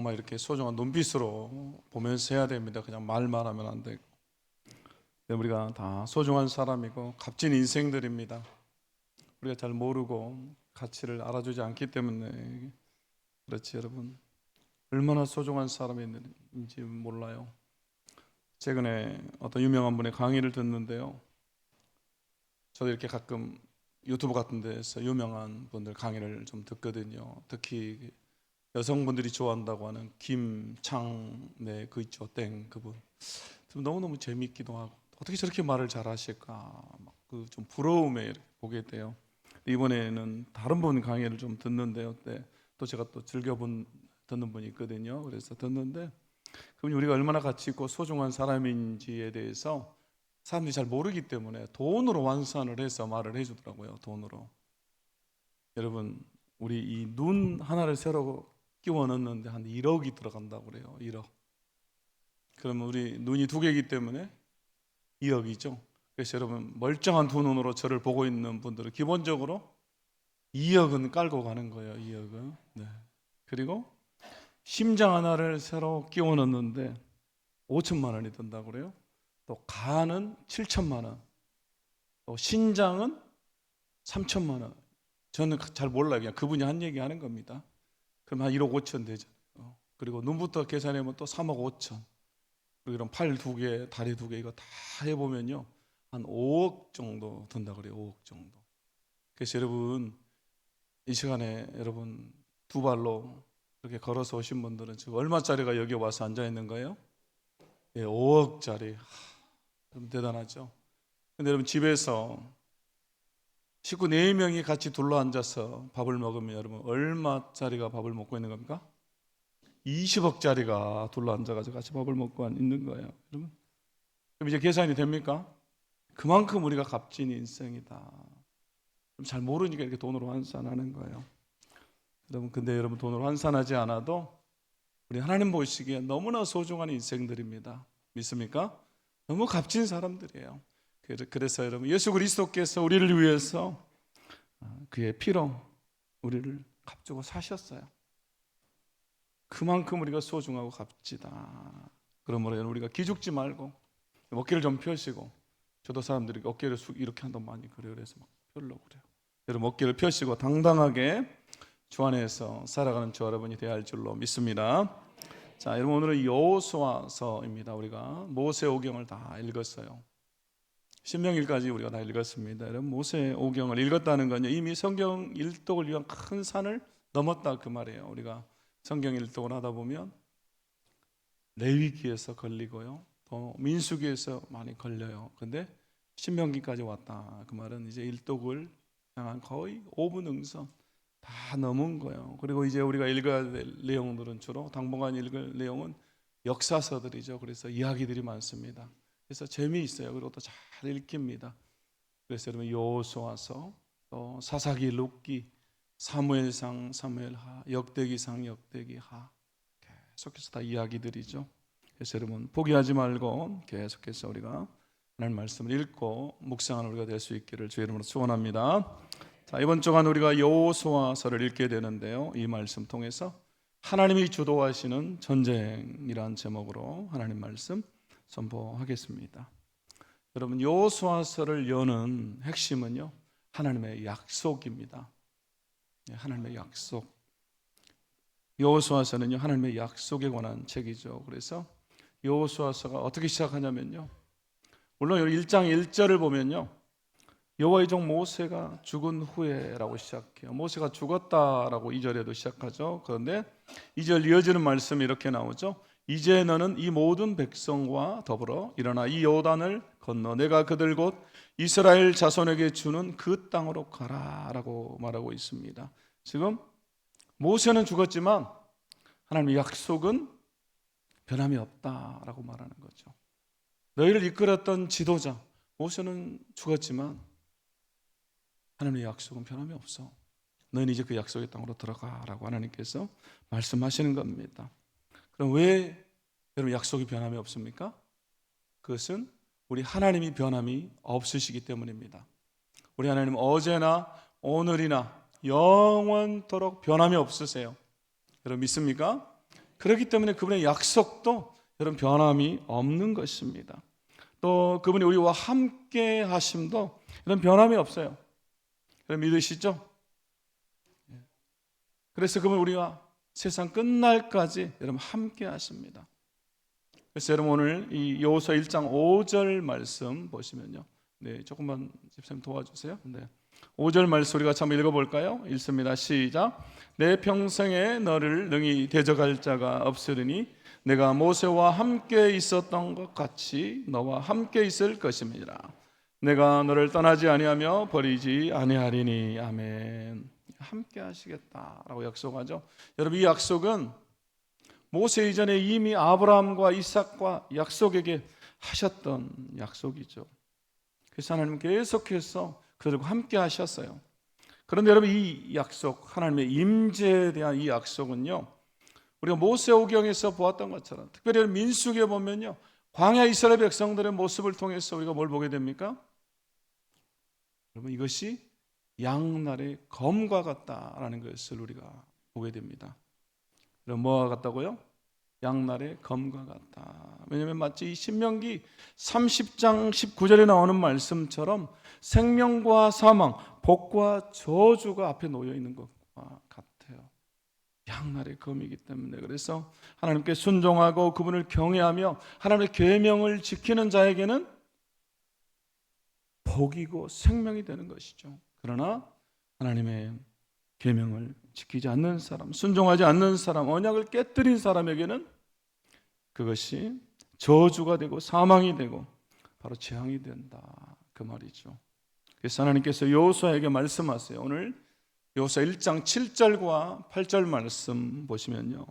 정말 이렇게 소중한 눈빛으로 보면서 해야 됩니다. 그냥 말만 하면 안 되고. 우리가 다 소중한 사람이고 값진 인생들입니다. 우리가 잘 모르고 가치를 알아주지 않기 때문에 그렇지. 여러분, 얼마나 소중한 사람인지 몰라요. 최근에 어떤 유명한 분의 강의를 듣는데요, 저도 이렇게 가끔 유튜브 같은 데서 유명한 분들 강의를 좀 듣거든요. 특히 여성분들이 좋아한다고 하는 김창래 그 있죠, 땡 그분. 너무너무 재미있기도 하고 어떻게 저렇게 말을 잘하실까, 그 좀 부러움에 이렇게 보게 돼요. 이번에는 다른 분 강의를 좀 듣는데요, 또 제가 또 듣는 분이 있거든요. 그래서 듣는데 그분이 우리가 얼마나 가치 있고 소중한 사람인지에 대해서 사람들이 잘 모르기 때문에 돈으로 환산을 해서 말을 해주더라고요. 돈으로. 여러분, 우리 이 눈 하나를 새로 끼워 넣는데 한 1억이 들어간다고 그래요. 1억. 그러면 우리 눈이 두 개이기 때문에 2억이죠. 그래서 여러분, 멀쩡한 두 눈으로 저를 보고 있는 분들은 기본적으로 2억은 깔고 가는 거예요. 2억은. 네. 그리고 심장 하나를 새로 끼워 넣는데 5천만 원이 든다고 그래요. 또 간은 7천만 원, 또 신장은 3천만 원. 저는 잘 몰라요. 그냥 그분이 한 얘기 하는 겁니다. 그럼 한 1억 5천 되죠. 그리고 눈부터 계산하면 또 3억 5천. 그리고 이런 팔 두 개, 다리 두 개 이거 다 해보면요, 한 5억 정도 든다 그래요. 5억 정도. 그래서 여러분, 이 시간에 여러분 두 발로 이렇게 걸어서 오신 분들은 지금 얼마짜리가 여기 와서 앉아 있는 거예요? 예, 5억짜리. 좀 대단하죠. 근데 여러분, 집에서 식구 4명이 같이 둘러 앉아서 밥을 먹으면 여러분 얼마짜리가 밥을 먹고 있는 겁니까? 20억짜리가 둘러 앉아가지고 같이 밥을 먹고 있는 거예요. 여러분, 그럼 이제 계산이 됩니까? 그만큼 우리가 값진 인생이다. 잘 모르니까 이렇게 돈으로 환산하는 거예요. 여러분, 근데 여러분, 돈으로 환산하지 않아도 우리 하나님 보시기에 너무나 소중한 인생들입니다. 믿습니까? 너무 값진 사람들이에요. 그래서 여러분, 예수 그리스도께서 우리를 위해서 그의 피로 우리를 값주고 사셨어요. 그만큼 우리가 소중하고 값지다. 그러므로 여러분, 우리가 기죽지 말고 어깨를 좀 펴시고, 저도 사람들이 어깨를 이렇게 한단 많이 그래요. 그래서 막 펴려고 그래요. 여러분, 어깨를 펴시고 당당하게 주 안에서 살아가는 저 여러분이 되어야 할 줄로 믿습니다. 자, 여러분, 오늘은 여호수아서입니다. 우리가 모세오경을 다 읽었어요. 신명기까지 우리가 다 읽었습니다. 여러분, 모세오경을 읽었다는 건요, 이미 성경 일독을 위한 큰 산을 넘었다 그 말이에요. 우리가 성경 일독을 하다 보면 레위기에서 걸리고요, 또 민수기에서 많이 걸려요. 근데 신명기까지 왔다 그 말은 이제 일독을 향한 거의 5분 응선 다 넘은 거예요. 그리고 이제 우리가 읽어야 될 내용들은 주로 당분간 읽을 내용은 역사서들이죠. 그래서 이야기들이 많습니다. 그래서 재미있어요. 그리고 또 잘 읽힙니다. 그래서 여러분, 여호수아서, 또 사사기, 룻기, 사무엘상, 사무엘하, 역대기상, 역대기하, 계속해서 다 이야기들이죠. 그래서 여러분, 포기하지 말고 계속해서 우리가 하나님 말씀을 읽고 묵상하는 우리가 될 수 있기를 주의 이름으로 축원합니다. 자, 이번 주간 우리가 여호수아서를 읽게 되는데요, 이 말씀 통해서 하나님이 주도하시는 전쟁이라는 제목으로 하나님 말씀 선포하겠습니다. 여러분, 여호수아서를 여는 핵심은요, 하나님의 약속입니다. 하나님의 약속. 여호수아서는요, 하나님의 약속에 관한 책이죠. 그래서 여호수아서가 어떻게 시작하냐면요, 물론 1장 1절을 보면요, 여호와의 종 모세가 죽은 후에라고 시작해요. 모세가 죽었다라고 2절에도 시작하죠. 그런데 2절 이어지는 말씀이 이렇게 나오죠. 이제 너는 이 모든 백성과 더불어 일어나 이 요단을 건너 내가 그들 곧 이스라엘 자손에게 주는 그 땅으로 가라라고 말하고 있습니다. 지금 모세는 죽었지만 하나님의 약속은 변함이 없다라고 말하는 거죠. 너희를 이끌었던 지도자 모세는 죽었지만 하나님의 약속은 변함이 없어. 너희는 이제 그 약속의 땅으로 들어가라고 하나님께서 말씀하시는 겁니다. 그럼 왜 여러분 약속이 변함이 없습니까? 그것은 우리 하나님이 변함이 없으시기 때문입니다. 우리 하나님 어제나 오늘이나 영원토록 변함이 없으세요. 여러분 믿습니까? 그렇기 때문에 그분의 약속도 여러분 변함이 없는 것입니다. 또 그분이 우리와 함께 하심도 이런 변함이 없어요. 여러분 믿으시죠? 그래서 그분 우리와 세상 끝날까지 여러분 함께 하십니다. 그래서 여러분 오늘 이 여호수아 1장 5절 말씀 보시면요. 네, 조금만 집사님 도와주세요. 네. 5절 말씀 우리가 한번 읽어볼까요? 읽습니다. 시작. 내 평생에 너를 능히 대적할 자가 없으리니 내가 모세와 함께 있었던 것 같이 너와 함께 있을 것임이라. 내가 너를 떠나지 아니하며 버리지 아니하리니. 아멘. 함께 하시겠다라고 약속하죠. 여러분 이 약속은 모세 이전에 이미 아브라함과 이삭과 약속에게 하셨던 약속이죠. 그래서 하나님 계속해서 그들과 함께 하셨어요. 그런데 여러분 이 약속, 하나님의 임재에 대한 이 약속은요, 우리가 모세오경에서 보았던 것처럼 특별히 민수기에 보면요, 광야 이스라엘 백성들의 모습을 통해서 우리가 뭘 보게 됩니까? 여러분 이것이 양날의 검과 같다라는 것을 우리가 보게 됩니다. 그럼 뭐와 같다고요? 양날의 검과 같다. 왜냐하면 마치 이 신명기 30장 19절에 나오는 말씀처럼 생명과 사망, 복과 저주가 앞에 놓여 있는 것과 같아요. 양날의 검이기 때문에. 그래서 하나님께 순종하고 그분을 경외하며 하나님의 계명을 지키는 자에게는 복이고 생명이 되는 것이죠. 그러나 하나님의 계명을 지키지 않는 사람, 순종하지 않는 사람, 언약을 깨뜨린 사람에게는 그것이 저주가 되고 사망이 되고 바로 재앙이 된다, 그 말이죠. 그래서 하나님께서 여호수아에게 말씀하세요. 오늘 여호수아 1장 7절과 8절 말씀 보시면요,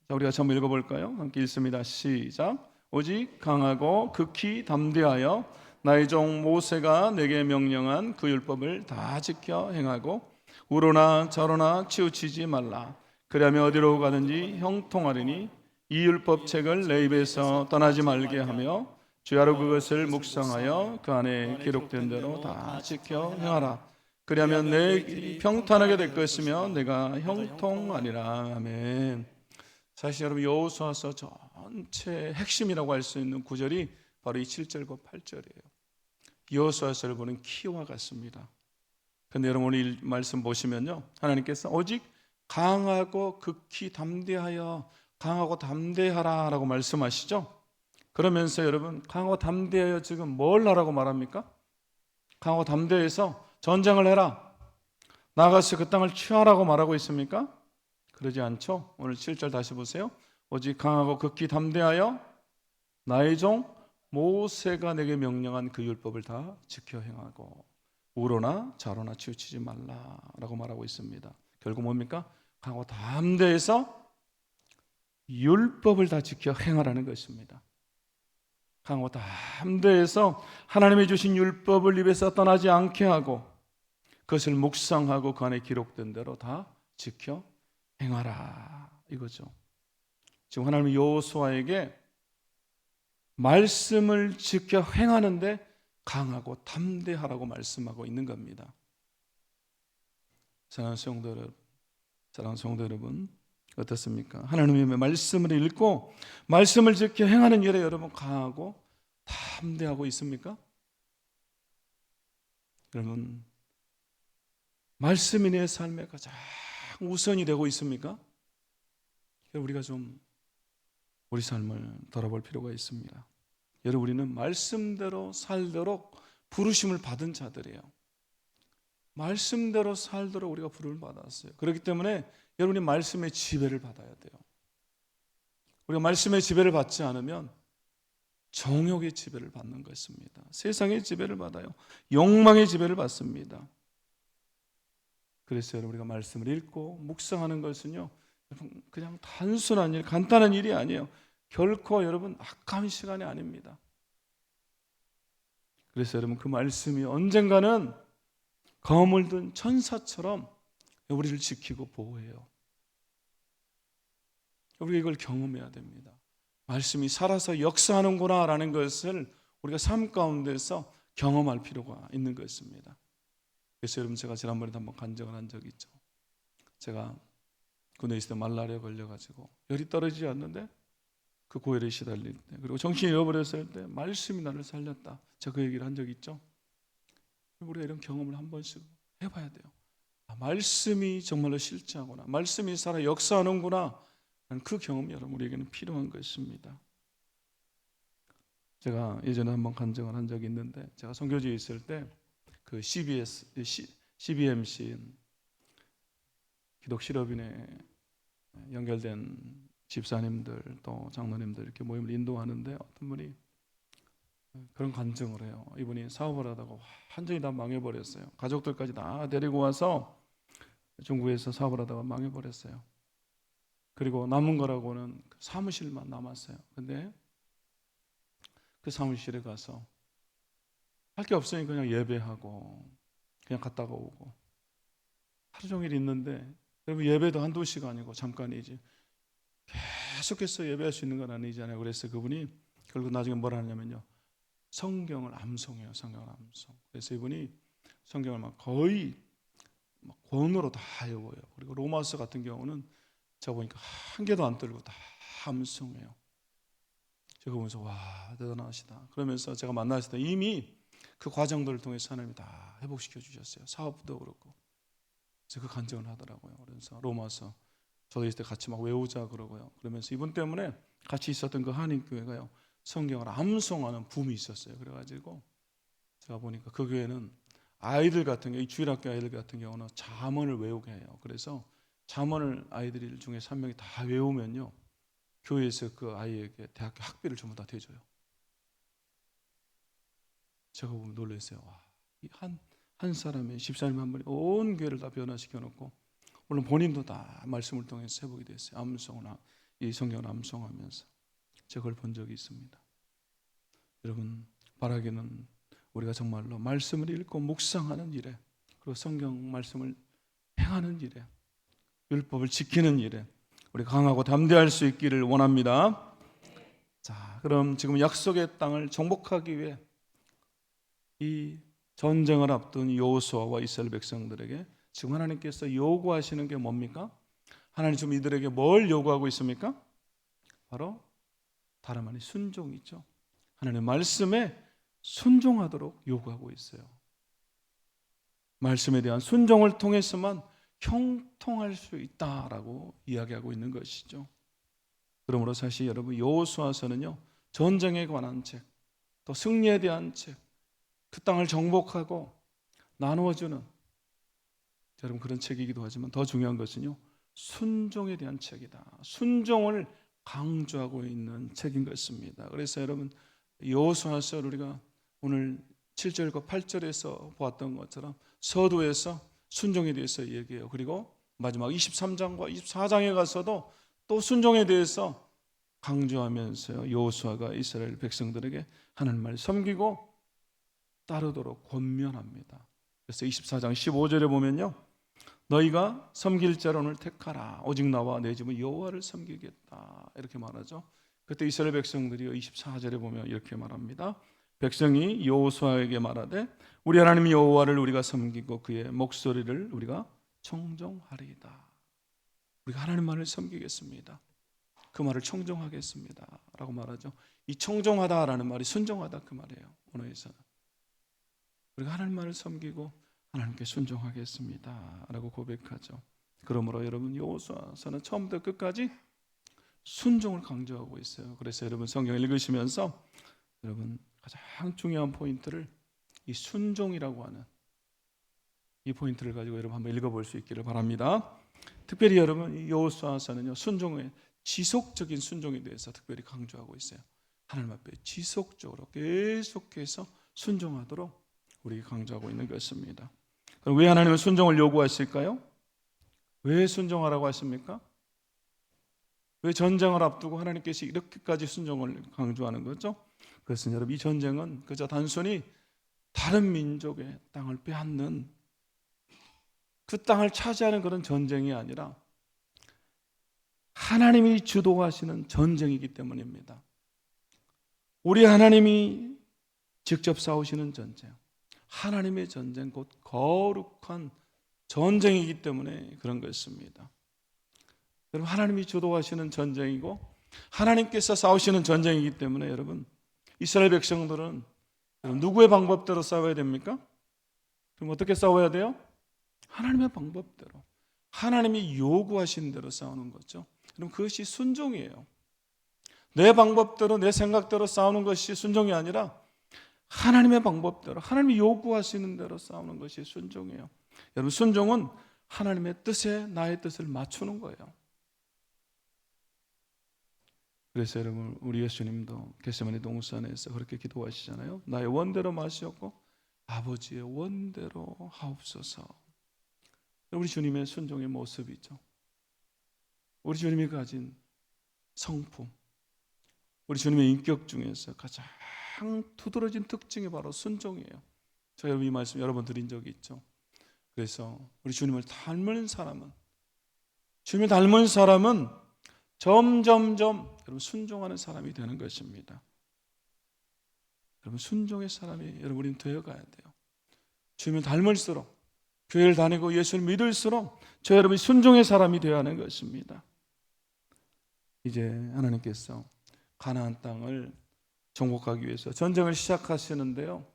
자, 우리가 한번 읽어볼까요? 함께 읽습니다. 시작. 오직 강하고 극히 담대하여 나의 종 모세가 내게 명령한 그 율법을 다 지켜 행하고 우로나 저로나 치우치지 말라. 그리하면 어디로 가든지 형통하리니 이 율법책을 내 입에서 떠나지 말게 하며 주야로 그것을 묵상하여 그 안에 기록된 대로 다 지켜 행하라. 그리하면 내 길이 평탄하게 될 것이며 내가 형통하리라. 아멘. 사실 여러분 여호수아서 전체 핵심이라고 할 수 있는 구절이 바로 이 7절과 8절이에요. 여호수아서를 보는 키와 같습니다. 그런데 여러분 오늘 이 말씀 보시면요, 하나님께서 오직 강하고 극히 담대하여, 강하고 담대하라 라고 말씀하시죠. 그러면서 여러분 강하고 담대하여 지금 뭘 하라고 말합니까? 강하고 담대해서 전쟁을 해라, 나가서 그 땅을 취하라고 말하고 있습니까? 그러지 않죠. 오늘 7절 다시 보세요. 오직 강하고 극히 담대하여 나의 종 모세가 내게 명령한 그 율법을 다 지켜 행하고 우로나 좌로나 치우치지 말라라고 말하고 있습니다. 결국 뭡니까? 강하고 담대해서 율법을 다 지켜 행하라는 것입니다. 강하고 담대해서 하나님이 주신 율법을 입에서 떠나지 않게 하고 그것을 묵상하고 그 안에 기록된 대로 다 지켜 행하라, 이거죠. 지금 하나님이 여호수아에게 말씀을 지켜 행하는데 강하고 담대하라고 말씀하고 있는 겁니다. 사랑하는 성도 여러분, 어떻습니까? 하나님의 말씀을 읽고 말씀을 지켜 행하는 일에 여러분 강하고 담대하고 있습니까? 여러분 말씀이 내 삶에 가장 우선이 되고 있습니까? 우리가 좀 우리 삶을 돌아볼 필요가 있습니다. 여러분 우리는 말씀대로 살도록 부르심을 받은 자들이에요. 말씀대로 살도록 우리가 부름을 받았어요. 그렇기 때문에 여러분이 말씀의 지배를 받아야 돼요. 우리가 말씀의 지배를 받지 않으면 정욕의 지배를 받는 것입니다. 세상의 지배를 받아요. 욕망의 지배를 받습니다. 그래서 여러분 우리가 말씀을 읽고 묵상하는 것은요, 그냥 단순한 일, 간단한 일이 아니에요. 결코 여러분 아까운 시간이 아닙니다. 그래서 여러분 그 말씀이 언젠가는 검을 든 천사처럼 우리를 지키고 보호해요. 우리가 이걸 경험해야 됩니다. 말씀이 살아서 역사하는구나 라는 것을 우리가 삶 가운데서 경험할 필요가 있는 것입니다. 그래서 여러분 제가 지난번에도 한번 간증을 한 적이 있죠. 제가 군대에 있을 때 말라리아 걸려가지고 열이 떨어지지 않는데 그 고열에 시달릴 때, 그리고 정신이 잃어버렸을 때 말씀이 나를 살렸다. 제가 그 얘기를 한 적이 있죠. 우리가 이런 경험을 한 번씩 해봐야 돼요. 말씀이 정말로 실제하구나, 말씀이 살아 역사하는구나, 그 경험이 여러분 우리에게는 필요한 것입니다. 제가 예전에 한번 간증을 한 적이 있는데, 제가 선교지에 있을 때 그 CBMC 기독실업인에 연결된 집사님들 또 장로님들 이렇게 모임을 인도하는데, 어떤 분이 그런 간증을 해요. 이분이 사업을 하다가 완전히 다 망해버렸어요. 가족들까지 다 데리고 와서 중국에서 사업을 하다가 망해버렸어요. 그리고 남은 거라고는 사무실만 남았어요. 근데 그 사무실에 가서 할 게 없으니 그냥 예배하고 그냥 갔다가 오고 하루 종일 있는데, 여러분 예배도 한두 시간이고 잠깐이지 계속해서 예배할 수 있는 건 아니잖아요. 그래서 그분이 결국 나중에 뭘 하냐면요, 성경을 암송해요. 성경을 암송. 그래서 이분이 성경을 막 거의 막 권으로 다 외워요. 그리고 로마서 같은 경우는 제가 보니까 한 개도 안 떨고 다 암송해요. 제가 보면서 와, 대단하시다. 그러면서 제가 만났을 때 이미 그 과정들을 통해서 하나님이 다 회복시켜 주셨어요. 사업도 그렇고. 그래서 그 간증을 하더라고요. 그래서 로마서 저도 있을 때 같이 막 외우자 그러고요. 그러면서 이분 때문에 같이 있었던 그 한인교회가요, 성경을 암송하는 붐이 있었어요. 그래가지고 제가 보니까 그 교회는 아이들 같은 경우, 이 주일학교 아이들 같은 경우는 잠언을 외우게 해요. 그래서 잠언을 아이들 중에 3명이 다 외우면요, 교회에서 그 아이에게 대학교 학비를 전부 다 대줘요. 제가 보면 놀랐어요. 와, 한 사람의 집사님 한 분이 온 교회를 다 변화시켜 놓고, 물론 본인도 다 말씀을 통해서 회복이 됐어요. 암송을, 이 성경을 암송하면서 제가 그걸 본 적이 있습니다. 여러분, 바라기는 우리가 정말로 말씀을 읽고 묵상하는 일에, 그리고 성경 말씀을 행하는 일에, 율법을 지키는 일에 우리 강하고 담대할 수 있기를 원합니다. 자, 그럼 지금 약속의 땅을 정복하기 위해 이 전쟁을 앞둔 여호수아와 이스라엘 백성들에게 지금 하나님께서 요구하시는 게 뭡니까? 하나님 지금 이들에게 뭘 요구하고 있습니까? 바로 다름 아닌 순종이죠. 하나님 말씀에 순종하도록 요구하고 있어요. 말씀에 대한 순종을 통해서만 형통할 수 있다라고 이야기하고 있는 것이죠. 그러므로 사실 여러분, 여호수아서는요, 전쟁에 관한 책, 또 승리에 대한 책, 그 땅을 정복하고 나누어주는, 여러분 그런 책이기도 하지만 더 중요한 것은요, 순종에 대한 책이다. 순종을 강조하고 있는 책인 것입니다. 그래서 여러분, 여호수아서를 우리가 오늘 7절과 8절에서 보았던 것처럼 서두에서 순종에 대해서 얘기해요. 그리고 마지막 23장과 24장에 가서도 또 순종에 대해서 강조하면서요, 여호수아가 이스라엘 백성들에게 하나님을 섬기고 따르도록 권면합니다. 그래서 24장 15절에 보면요, 너희가 섬길 자론을 택하라. 오직 나와 내 집은 여호와를 섬기겠다. 이렇게 말하죠. 그때 이스라엘 백성들이 24절에 보면 이렇게 말합니다. 백성이 여호수아에게 말하되 우리 하나님 여호와를 우리가 섬기고 그의 목소리를 우리가 청종하리이다. 우리가 하나님만을 섬기겠습니다. 그 말을 청종하겠습니다 라고 말하죠. 이 청종하다라는 말이 순종하다 그 말이에요. 언어에서는 우리가 하나님만을 섬기고 하나님께 순종하겠습니다 라고 고백하죠. 그러므로 여러분, 여호수아서는 처음부터 끝까지 순종을 강조하고 있어요. 그래서 여러분 성경을 읽으시면서 여러분 가장 중요한 포인트를, 이 순종이라고 하는 이 포인트를 가지고 여러분 한번 읽어볼 수 있기를 바랍니다. 특별히 여러분, 이 여호수아서는요, 순종의 지속적인 순종에 대해서 특별히 강조하고 있어요. 하나님 앞에 지속적으로 계속해서 순종하도록 우리에게 강조하고 있는 것입니다. 그럼 왜 하나님은 순종을 요구하실까요? 왜 순종하라고 하십니까? 왜 전쟁을 앞두고 하나님께서 이렇게까지 순종을 강조하는 거죠? 그것은 여러분, 이 전쟁은 그저 단순히 다른 민족의 땅을 빼앗는, 그 땅을 차지하는 그런 전쟁이 아니라 하나님이 주도하시는 전쟁이기 때문입니다. 우리 하나님이 직접 싸우시는 전쟁, 하나님의 전쟁, 곧 거룩한 전쟁이기 때문에 그런 것입니다. 여러분, 하나님이 주도하시는 전쟁이고 하나님께서 싸우시는 전쟁이기 때문에 여러분, 이스라엘 백성들은 누구의 방법대로 싸워야 됩니까? 그럼 어떻게 싸워야 돼요? 하나님의 방법대로, 하나님이 요구하신 대로 싸우는 거죠. 그럼 그것이 순종이에요. 내 방법대로, 내 생각대로 싸우는 것이 순종이 아니라 하나님의 방법대로, 하나님이 요구하시는 대로 싸우는 것이 순종이에요. 여러분, 순종은 하나님의 뜻에 나의 뜻을 맞추는 거예요. 그래서 여러분, 우리 예수님도 겟세마네 동산에서 그렇게 기도하시잖아요. 나의 원대로 마시옵고 아버지의 원대로 하옵소서. 우리 주님의 순종의 모습이죠. 우리 주님이 가진 성품, 우리 주님의 인격 중에서 가장 두드러진 특징이 바로 순종이에요. 제가 이 말씀 여러 번 드린 적이 있죠. 그래서 우리 주님을 닮은 사람은, 주님을 닮은 사람은 점점점 여러분 순종하는 사람이 되는 것입니다. 여러분, 순종의 사람이 여러분 우리는 되어가야 돼요. 주님을 닮을수록, 교회를 다니고 예수를 믿을수록 저 여러분이 순종의 사람이 되어야 하는 것입니다. 이제 하나님께서 가나안 땅을 정복하기 위해서 전쟁을 시작하시는데요,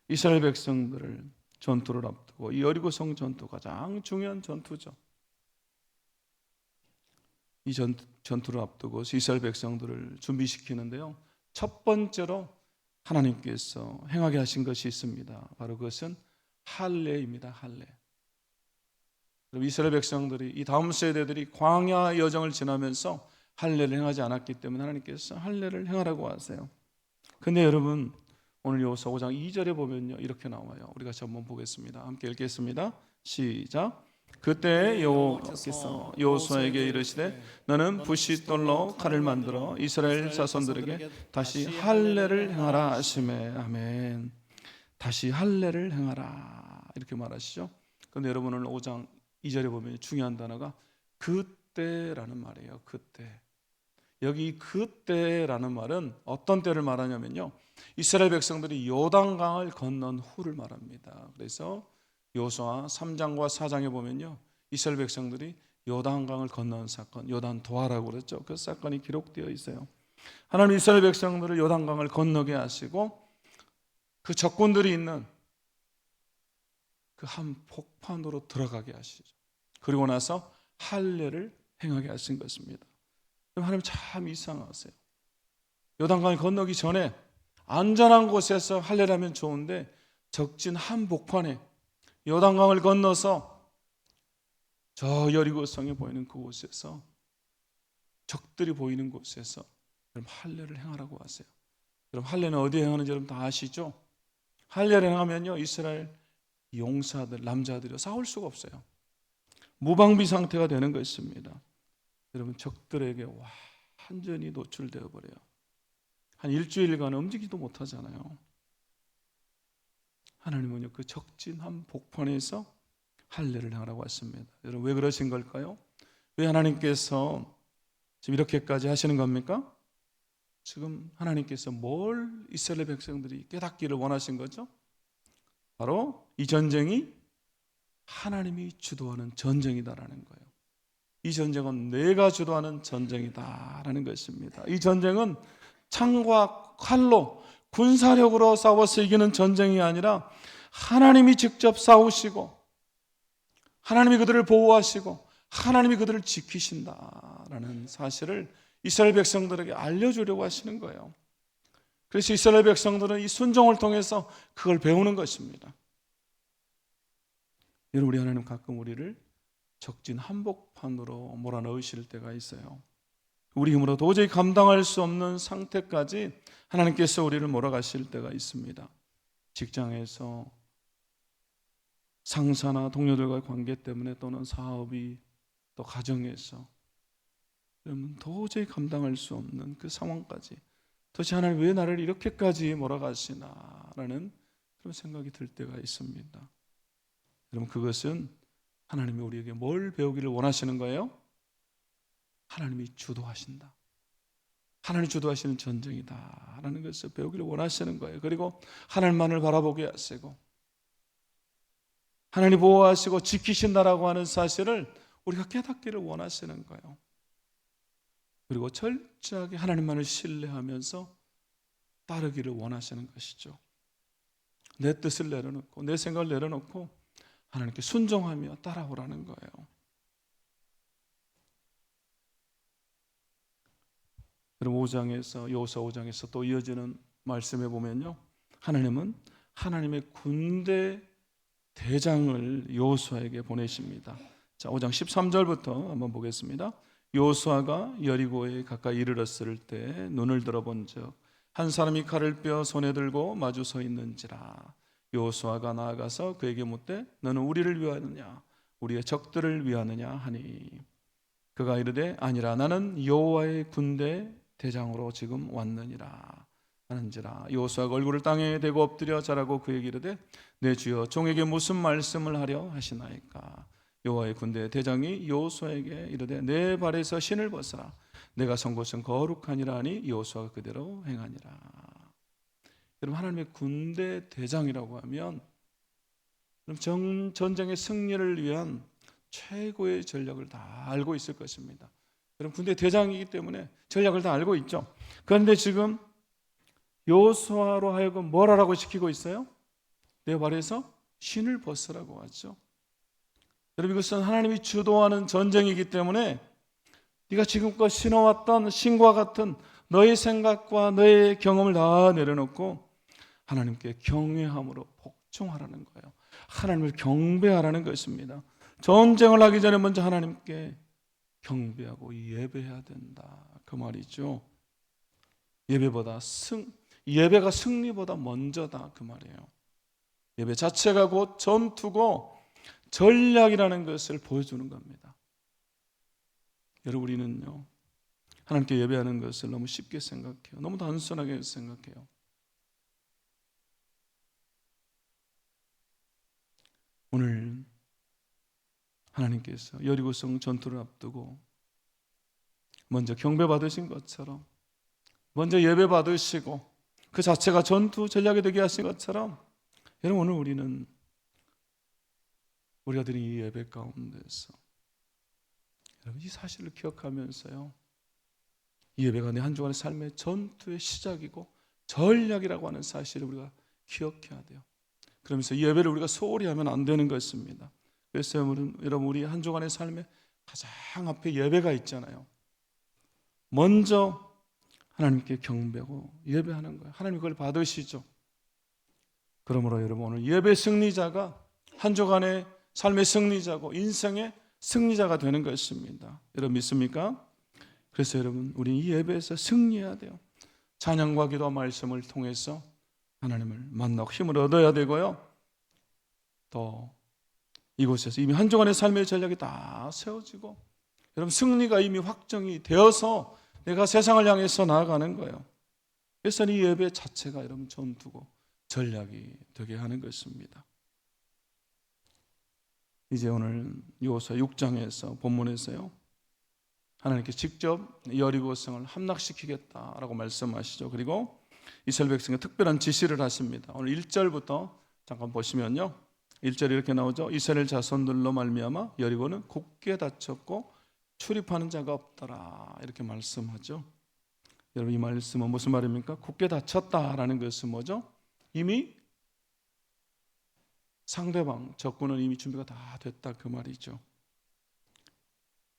이스라엘 백성들을 전투를 앞두고, 이 여리고성 전투 가장 중요한 전투죠. 이 전투를 앞두고 이스라엘 백성들을 준비시키는데요, 첫 번째로 하나님께서 행하게 하신 것이 있습니다. 바로 그것은 할례입니다. 할례. 이스라엘 백성들이, 이 다음 세대들이 광야 여정을 지나면서 할례를 행하지 않았기 때문에 하나님께서 할례를 행하라고 하세요. 근데 여러분, 오늘 여호수아 5장 2절에 보면요, 이렇게 나와요. 우리 같이 한번 보겠습니다. 함께 읽겠습니다. 시작. 그때 여호와께서 여호수아에게 이르시되 너는 부싯돌로 칼을 만들어 이스라엘 자손들에게 다시 할례를 행하라 하시매. 아멘. 다시 할례를 행하라, 이렇게 말하시죠. 그런데 여러분, 오늘 5장 2절에 보면 중요한 단어가 그때라는 말이에요. 그때. 여기 그때라는 말은 어떤 때를 말하냐면요, 이스라엘 백성들이 요단강을 건넌 후를 말합니다. 그래서 여호수아 3장과 4장에 보면요, 이스라엘 백성들이 요단강을 건넌 사건, 요단도하라고 그랬죠. 그 사건이 기록되어 있어요. 하나님 이스라엘 백성들을 요단강을 건너게 하시고 그 적군들이 있는 그 한복판으로 들어가게 하시죠. 그리고 나서 할례를 행하게 하신 것입니다. 하나님 참 이상하세요. 요단강을 건너기 전에 안전한 곳에서 할례를 하면 좋은데, 적진 한복판에 요단강을 건너서 저 여리고성이 보이는 그곳에서, 적들이 보이는 곳에서 여러분 할례를 행하라고 하세요. 여러분, 할례는 어디에 행하는지 여러분 다 아시죠? 할례를 행하면요, 이스라엘 용사들, 남자들이 싸울 수가 없어요. 무방비 상태가 되는 것입니다. 여러분, 적들에게 완전히 노출되어 버려요. 한 일주일간 움직이지도 못하잖아요. 하나님은요, 그 적진 한 복판에서 할례를 행하라고 했습니다. 여러분, 왜 그러신 걸까요? 왜 하나님께서 지금 이렇게까지 하시는 겁니까? 지금 하나님께서 뭘 이스라엘 백성들이 깨닫기를 원하신 거죠? 바로 이 전쟁이 하나님이 주도하는 전쟁이다라는 거예요. 이 전쟁은 내가 주도하는 전쟁이다라는 것입니다. 이 전쟁은 창과 칼로, 군사력으로 싸워서 이기는 전쟁이 아니라 하나님이 직접 싸우시고 하나님이 그들을 보호하시고 하나님이 그들을 지키신다라는 사실을 이스라엘 백성들에게 알려주려고 하시는 거예요. 그래서 이스라엘 백성들은 이 순종을 통해서 그걸 배우는 것입니다. 여러분, 우리 하나님 가끔 우리를 적진 한복판으로 몰아넣으실 때가 있어요. 우리 힘으로 도저히 감당할 수 없는 상태까지 하나님께서 우리를 몰아가실 때가 있습니다. 직장에서 상사나 동료들과의 관계 때문에, 또는 사업이, 또 가정에서 도저히 감당할 수 없는 그 상황까지, 도대체 하나님 왜 나를 이렇게까지 몰아가시나라는 그런 생각이 들 때가 있습니다. 여러분, 그것은 하나님이 우리에게 뭘 배우기를 원하시는 거예요? 하나님이 주도하신다, 하나님이 주도하시는 전쟁이다라는 것을 배우기를 원하시는 거예요. 그리고 하나님만을 바라보게 하시고 하나님 보호하시고 지키신다라고 하는 사실을 우리가 깨닫기를 원하시는 거예요. 그리고 철저하게 하나님만을 신뢰하면서 따르기를 원하시는 것이죠. 내 뜻을 내려놓고 내 생각을 내려놓고 하나님께 순종하며 따라오라는 거예요. 여러분 5장에서 여호수아 5장에서 또 이어지는 말씀에 보면요, 하나님은 하나님의 군대 대장을 여호수아에게 보내십니다. 자, 5장 13절부터 한번 보겠습니다. 여호수아가 여리고에 가까이 이르렀을 때 눈을 들어본즉 한 사람이 칼을 빼어 손에 들고 마주 서 있는지라. 여호수아가 나아가서 그에게 묻되 너는 우리를 위하느냐 우리의 적들을 위하느냐 하니 그가 이르되 아니라 나는 여호와의 군대 대장으로 지금 왔느니라 하는지라. 여호수아가 얼굴을 땅에 대고 엎드려 절하고 그에게 이르되 내 주여 종에게 무슨 말씀을 하려 하시나이까. 여호와의 군대 대장이 여호수아에게 이르되 내 발에서 신을 벗어라 내가 선 곳은 거룩하니라 하니 여호수아가 그대로 행하니라. 여러분 하나님의 군대 대장이라고 하면 전쟁의 승리를 위한 최고의 전략을 다 알고 있을 것입니다. 여러분 군대 대장이기 때문에 전략을 다 알고 있죠. 그런데 지금 여호수아로 하여금 뭘 하라고 시키고 있어요? 내 발에서 신을 벗으라고 하죠. 여러분 이것은 하나님이 주도하는 전쟁이기 때문에 네가 지금껏 신어왔던 신과 같은 너의 생각과 너의 경험을 다 내려놓고 하나님께 경외함으로 복종하라는 거예요. 하나님을 경배하라는 것입니다. 전쟁을 하기 전에 먼저 하나님께 경배하고 예배해야 된다 그 말이죠. 예배가 승리보다 먼저다 그 말이에요. 예배 자체가 곧 전투고 전략이라는 것을 보여주는 겁니다. 여러분 우리는요 하나님께 예배하는 것을 너무 쉽게 생각해요. 너무 단순하게 생각해요. 오늘 하나님께서 여리고성 전투를 앞두고 먼저 경배 받으신 것처럼 먼저 예배 받으시고 그 자체가 전투 전략이 되게 하신 것처럼 여러분 오늘 우리가 드린 이 예배 가운데서 여러분 이 사실을 기억하면서요 이 예배가 내 한 주간의 삶의 전투의 시작이고 전략이라고 하는 사실을 우리가 기억해야 돼요. 그러면서 이 예배를 우리가 소홀히 하면 안 되는 것입니다. 그래서 여러분 우리 한 주간의 삶에 가장 앞에 예배가 있잖아요. 먼저 하나님께 경배하고 예배하는 거예요. 하나님 그걸 받으시죠. 그러므로 여러분 오늘 예배 승리자가 한 주간의 삶의 승리자고 인생의 승리자가 되는 것입니다. 여러분 믿습니까? 그래서 여러분 우리 이 예배에서 승리해야 돼요. 찬양과 기도와 말씀을 통해서 하나님을 만나고 힘을 얻어야 되고요. 또 이곳에서 이미 한 주간의 삶의 전략이 다 세워지고 여러분 승리가 이미 확정이 되어서 내가 세상을 향해서 나아가는 거예요. 그래서 이 예배 자체가 여러분 전투고 전략이 되게 하는 것입니다. 이제 오늘 여호수아 6장에서 본문에서요 하나님께 직접 여리고성을 함락시키겠다라고 말씀하시죠. 그리고 이스라엘 백성에 특별한 지시를 하십니다. 오늘 1절부터 잠깐 보시면요 1절이 이렇게 나오죠. 이스라엘 자손들로 말미암아 여리고는 굳게 닫혔고 출입하는 자가 없더라 이렇게 말씀하죠. 여러분 이 말씀은 무슨 말입니까? 굳게 닫혔다라는 것은 뭐죠? 이미 상대방 적군은 이미 준비가 다 됐다 그 말이죠.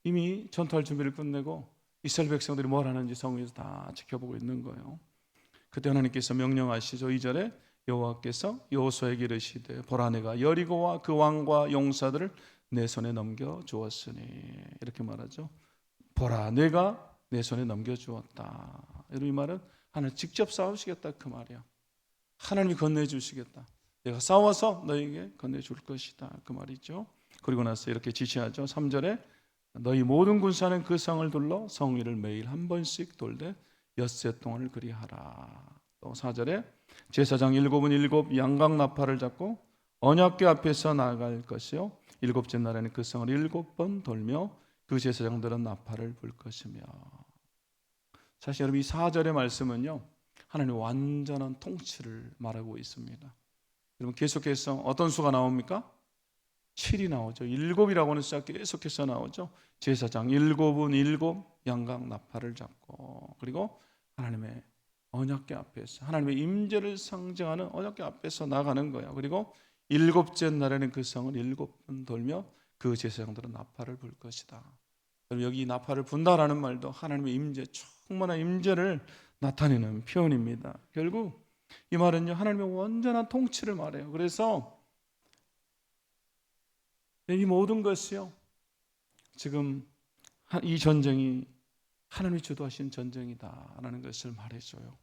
이미 전투할 준비를 끝내고 이스라엘 백성들이 뭘 하는지 성에서 다 지켜보고 있는 거예요. 그때 하나님께서 명령하시죠. 2절에 여호와께서 여호수아에게 이르시되 보라 내가 여리고와 그 왕과 용사들을 내 손에 넘겨 주었으니 이렇게 말하죠. 보라 내가 내 손에 넘겨 주었다. 여러분 이 말은 하나님 직접 싸우시겠다 그 말이야. 하나님이 건네주시겠다. 내가 싸워서 너에게 건네줄 것이다 그 말이죠. 그리고 나서 이렇게 지시하죠. 3절에 너희 모든 군사는 그 성을 둘러 성 위를 매일 한 번씩 돌되 엿새 동안을 그리하라. 또 4절에 제사장 7은 양각 나팔을 잡고 언약궤 앞에서 나아갈 것이요 일곱째 날에는 그 성을 7번 돌며 그 제사장들은 나팔을 불 것이며. 사실 여러분 이 4절의 말씀은요 하나님의 완전한 통치를 말하고 있습니다. 여러분 계속해서 어떤 수가 나옵니까? 7이 나오죠. 7이라고는 숫자 계속해서 나오죠. 제사장 7은 7 양각 나팔을 잡고, 그리고 하나님의 언약궤 앞에서 하나님의 임재를 상징하는 언약궤 앞에서 나가는 거예요. 그리고 일곱째 날에는 그 성을 7번 돌며 그 제사장들은 나팔을 불 것이다. 여기 나팔을 분다라는 말도 하나님의 임재, 충만한 임재를 나타내는 표현입니다. 결국 이 말은요, 하나님의 완전한 통치를 말해요. 그래서 이 모든 것이요, 지금 이 전쟁이 하나님이 주도하신 전쟁이다라는 것을 말해줘요.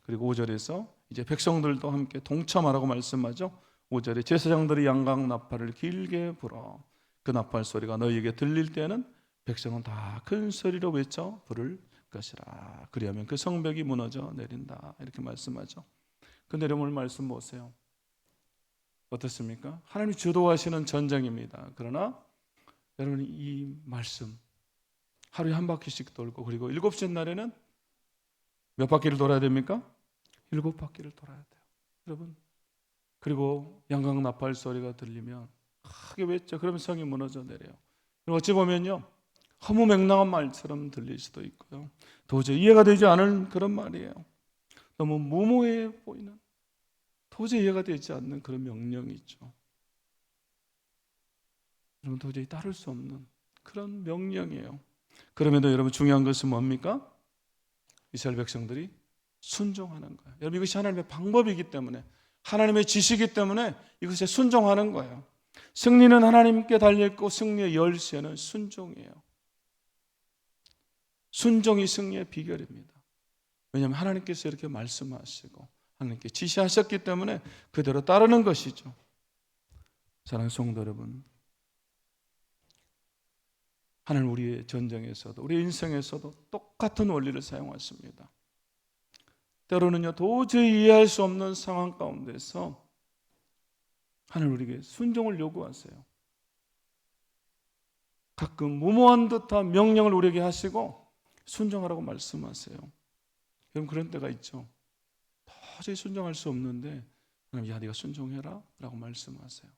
그리고 5절에서 이제 백성들도 함께 동참하라고 말씀하죠. 5절에 제사장들이 양각 나팔을 길게 불어 그 나팔 소리가 너희에게 들릴 때는 백성은 다 큰 소리로 외쳐 부를 것이라. 그리하면 그 성벽이 무너져 내린다. 이렇게 말씀하죠. 근데 여러분 오늘 말씀 보세요. 어떻습니까? 하나님이 주도하시는 전쟁입니다. 그러나 여러분 이 말씀 하루에 한 바퀴씩 돌고, 그리고 7째 날에는 몇 바퀴를 돌아야 됩니까? 7바퀴를 돌아야 돼요. 여러분, 그리고 양각 나팔 소리가 들리면 크게 외쳐. 그러면 성이 무너져 내려요. 어찌 보면요, 허무맹랑한 말처럼 들릴 수도 있고요, 도저히 이해가 되지 않은 그런 말이에요. 너무 무모해 보이는, 도저히 이해가 되지 않는 그런 명령이 있죠. 여러분, 도저히 따를 수 없는 그런 명령이에요. 그럼에도 여러분 중요한 것은 뭡니까? 이스라엘 백성들이 순종하는 거예요. 여러분, 이것이 하나님의 방법이기 때문에, 하나님의 지시이기 때문에 이것에 순종하는 거예요. 승리는 하나님께 달려있고 승리의 열쇠는 순종이에요. 순종이 승리의 비결입니다. 왜냐하면 하나님께서 이렇게 말씀하시고 하나님께 지시하셨기 때문에 그대로 따르는 것이죠. 사랑하는 성도 여러분, 하나님 우리의 전쟁에서도, 우리 인생에서도 똑같은 원리를 사용하십니다. 때로는요, 도저히 이해할 수 없는 상황 가운데서 하나님 우리에게 순종을 요구하세요. 가끔 무모한 듯한 명령을 우리에게 하시고 순종하라고 말씀하세요. 여러분, 그런 때가 있죠. 도저히 순종할 수 없는데 하나님, 야 네가 순종해라 라고 말씀하세요.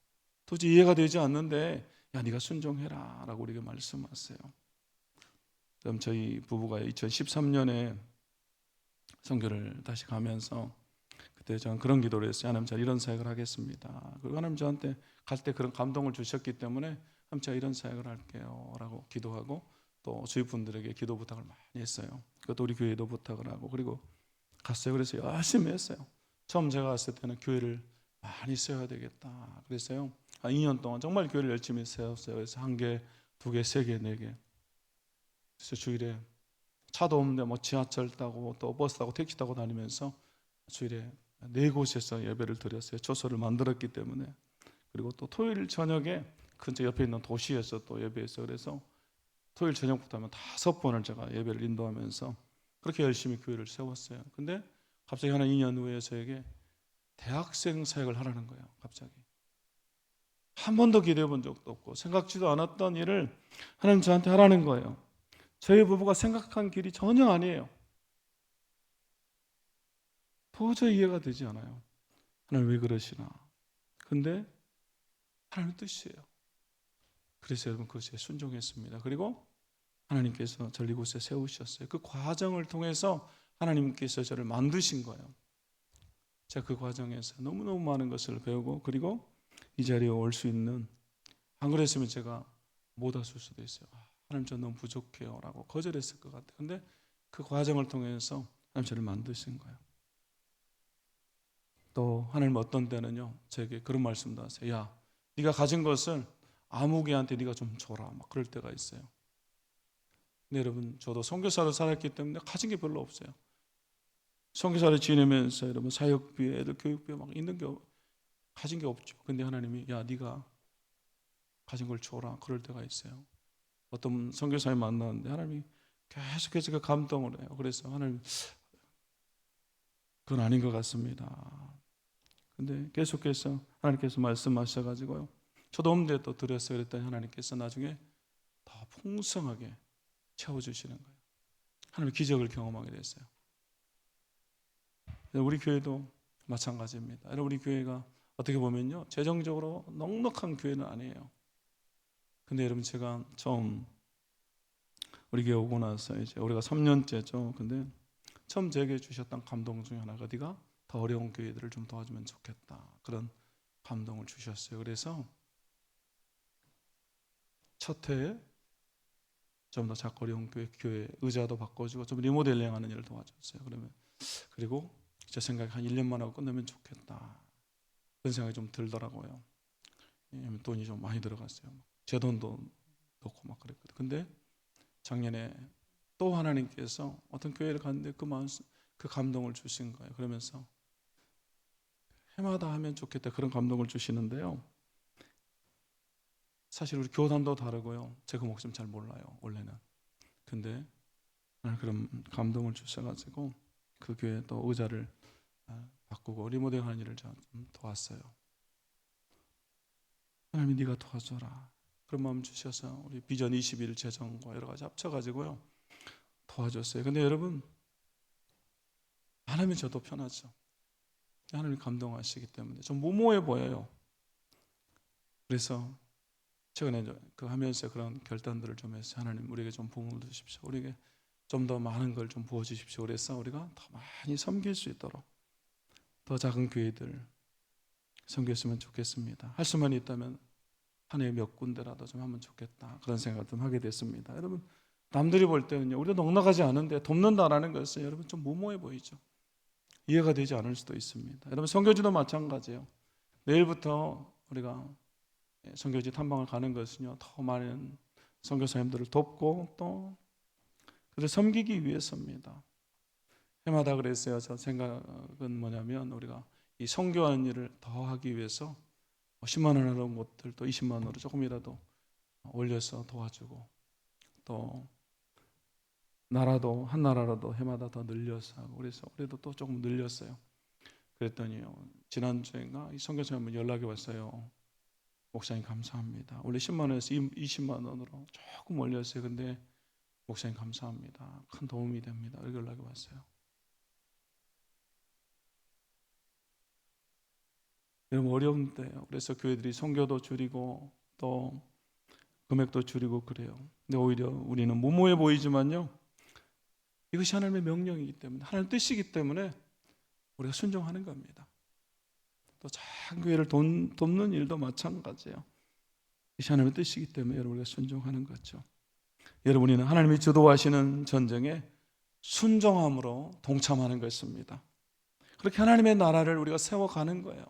도저히 이해가 되지 않는데 야 네가 순종해라 라고 우리에게 말씀하세요. 그럼 저희 부부가 2013년에 선교를 다시 가면서 그때 저는 그런 기도를 했어요. 하나님, 제가 이런 사역을 하겠습니다. 그리고 하나님 저한테 갈 때 그런 감동을 주셨기 때문에 하나님, 제가 이런 사역을 할게요 라고 기도하고, 또 주위 분들에게 기도 부탁을 많이 했어요. 그것도 우리 교회도 부탁을 하고, 그리고 갔어요. 그래서 열심히 했어요. 처음 제가 갔을 때는 교회를 많이 세워야 되겠다 그랬어요. 한 2년 동안 정말 교회를 열심히 세웠어요. 그래서 1개, 2개, 3개, 4개. 그래서 주일에 차도 없는데 뭐 지하철 타고 또 버스 타고 택시 타고 다니면서 주일에 4곳에서 예배를 드렸어요. 초소를 만들었기 때문에. 그리고 또 토요일 저녁에 근처 옆에 있는 도시에서 또 예배했어요. 그래서 토요일 저녁부터 하면 5번을 제가 예배를 인도하면서 그렇게 열심히 교회를 세웠어요. 근데 갑자기 한 2년 후에 저에게 대학생 사역을 하라는 거예요. 갑자기. 한 번도 기대해 본 적도 없고 생각지도 않았던 일을 하나님 저한테 하라는 거예요. 저희 부부가 생각한 길이 전혀 아니에요. 도저히 이해가 되지 않아요. 하나님 왜 그러시나. 근데 하나님의 뜻이에요. 그래서 여러분 그것에 순종했습니다. 그리고 하나님께서 저를 이곳에 세우셨어요. 그 과정을 통해서 하나님께서 저를 만드신 거예요. 제가 그 과정에서 너무너무 많은 것을 배우고, 그리고 이 자리에 올 수 있는, 안 그랬으면 제가 못 왔을 수도 있어요. 하나님 저 너무 부족해요 라고 거절했을 것 같아요. 근데 그 과정을 통해서 하나님 저를 만드신 거예요. 또 하나님 어떤 때는요, 저에게 그런 말씀도 하세요. 야, 네가 가진 것을 아무개한테 네가 좀 줘라, 막 그럴 때가 있어요. 근데 여러분, 저도 선교사로 살았기 때문에 가진 게 별로 없어요. 선교사를 지내면서 여러분 사역비, 애들 교육비 막 있는 게 가진 게 없죠. 근데 하나님이 야 네가 가진 걸 줘라 그럴 때가 있어요. 어떤 선교사님 만나는데 하나님이 계속해서 그 감동을 해요. 그래서 하나님 그건 아닌 것 같습니다. 근데 계속해서 하나님께서 말씀하셔가지고요, 저도 없는데 또 드렸어요. 그랬더니 하나님께서 나중에 더 풍성하게 채워주시는 거예요. 하나님 기적을 경험하게 됐어요. 우리 교회도 마찬가지입니다. 여러분, 우리 교회가 어떻게 보면요, 재정적으로 넉넉한 교회는 아니에요. 근데 여러분, 제가 처음 우리 교회 오고 나서 이제 우리가 3년째죠. 근데 처음 제게 주셨던 감동 중에 하나가 네가 더 어려운 교회들을 좀 도와주면 좋겠다, 그런 감동을 주셨어요. 그래서 첫 해에 좀 더 작고 어려운 교회 의자도 바꿔주고 좀 리모델링하는 일을 도와줬어요. 그리고 제 생각에 한 1년만 하고 끝내면 좋겠다, 그런 생각이 좀 들더라고요. 왜냐면 돈이 좀 많이 들어갔어요. 제 돈도 넣고 막 그랬거든요. 근데 작년에 또 하나님께서 어떤 교회를 갔는데 그 감동을 주신 거예요. 그러면서 해마다 하면 좋겠다, 그런 감동을 주시는데요. 사실 우리 교단도 다르고요. 제가 목숨 잘 몰라요, 원래는. 근데 그런 감동을 주셔가지고 그 교회 또 의자를 바꾸고 리모델하는 일을 좀 도왔어요. 하나님이 네가 도와줘라, 그런 마음 주셔서 우리 비전 21 재정과 여러 가지 합쳐가지고요 도와줬어요. 근데 여러분, 안 하면 저도 편하죠. 하나님이 감동하시기 때문에 좀 무모해 보여요. 그래서 최근에 그 하면서 그런 결단들을 좀 해서 하나님 우리에게 좀 부흥을 주십시오, 우리에게 좀 더 많은 걸 좀 부어주십시오. 그래서 우리가 더 많이 섬길 수 있도록 더 작은 교회들 섬겼으면 좋겠습니다. 할 수만 있다면 한 해에 몇 군데라도 좀 하면 좋겠다, 그런 생각을 좀 하게 됐습니다. 여러분, 남들이 볼 때는요, 우리가 넉넉하지 않은데 돕는다라는 것은 여러분 좀 무모해 보이죠. 이해가 되지 않을 수도 있습니다. 여러분, 선교지도 마찬가지예요. 내일부터 우리가 선교지 탐방을 가는 것은요, 더 많은 선교사님들을 돕고 또 그들 섬기기 위해서입니다. 해마다 그랬어요. 저 생각은 뭐냐면 우리가 이 선교하는 일을 더 하기 위해서 10만 원 하는 곳들 또 20만 원으로 조금이라도 올려서 도와주고, 또 나라도 한 나라라도 해마다 더 늘려서 하고, 그래서 우리도 또 조금 늘렸어요. 그랬더니요, 지난주인가 이 선교사님 연락이 왔어요. 목사님 감사합니다. 원래 10만 원에서 20만 원으로 조금 올렸어요. 근데 목사님 감사합니다, 큰 도움이 됩니다, 이렇게 연락이 왔어요. 여러분, 어려운 때요. 그래서 교회들이 선교도 줄이고 또 금액도 줄이고 그래요. 근데 오히려 우리는 무모해 보이지만요, 이것이 하나님의 명령이기 때문에, 하나님의 뜻이기 때문에 우리가 순종하는 겁니다. 또 작은 교회를 돕는 일도 마찬가지예요. 이것이 하나님의 뜻이기 때문에 여러분, 우리가 순종하는 거죠. 여러분, 우리는 하나님이 주도하시는 전쟁에 순종함으로 동참하는 것입니다. 그렇게 하나님의 나라를 우리가 세워가는 거예요.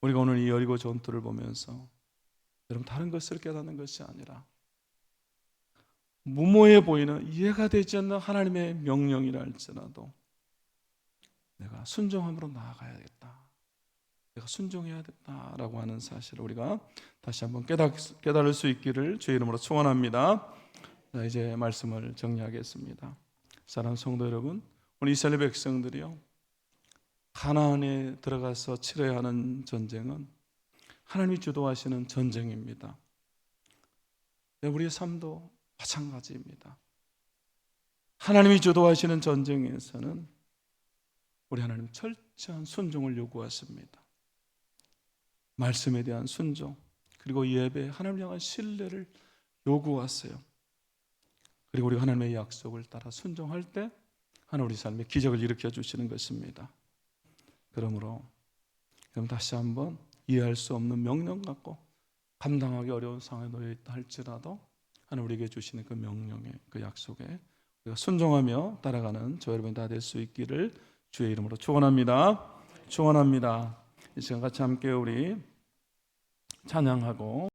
우리가 오늘 이 여리고 전투를 보면서 여러분, 다른 것을 깨닫는 것이 아니라 무모해 보이는, 이해가 되지 않는 하나님의 명령이라 할지라도 내가 순종함으로 나아가야겠다, 내가 순종해야겠다라고 하는 사실을 우리가 다시 한번 깨달을 수 있기를 주의 이름으로 축원합니다. 자, 이제 말씀을 정리하겠습니다. 사랑하는 성도 여러분, 우리 이스라엘 백성들이요, 가나안에 들어가서 치러야 하는 전쟁은 하나님이 주도하시는 전쟁입니다. 우리의 삶도 마찬가지입니다. 하나님이 주도하시는 전쟁에서는 우리 하나님 철저한 순종을 요구하십니다. 말씀에 대한 순종, 그리고 예배, 하나님 향한 신뢰를 요구하세요. 그리고 우리가 하나님의 약속을 따라 순종할 때 하나님 우리 삶에 기적을 일으켜 주시는 것입니다. 그러므로 그럼 다시 한번 이해할 수 없는 명령 갖고 감당하기 어려운 상황에 놓여 있다 할지라도 하나님 우리에게 주시는 그 명령에, 그 약속에 우리가 순종하며 따라가는 저 여러분이 다 될 수 있기를 주의 이름으로 축원합니다. 축원합니다. 이 시간 같이 함께 우리 찬양하고